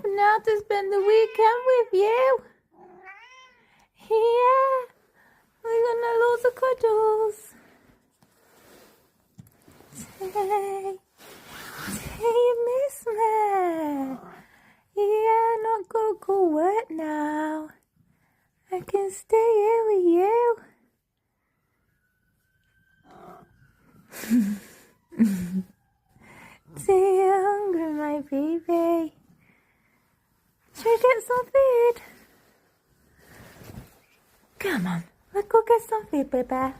Now to spend the weekend with you. Yeah, we're gonna lose the cuddles. Tay, you miss me. Yeah, not go work now. I can stay here with you. Say you're hungry, my baby. Should we get some food? Come on, let's go get some food, baby.